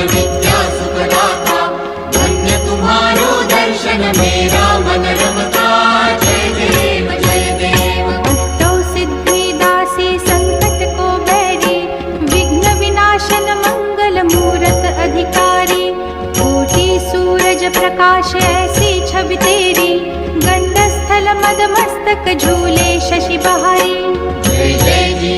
विद्या सुखदाता, धन्य तुम्हारो दर्शन मेरा मन रमता। जय देव जय देव। तो सिद्धि दासी संकट को बैरी, विघ्न विनाशन मंगल मूरत अधिकारी। कोटि सूरज प्रकाश ऐसी छवि तेरी, गंध स्थल मद मस्तक झूले शशि बहारी। जय जय जी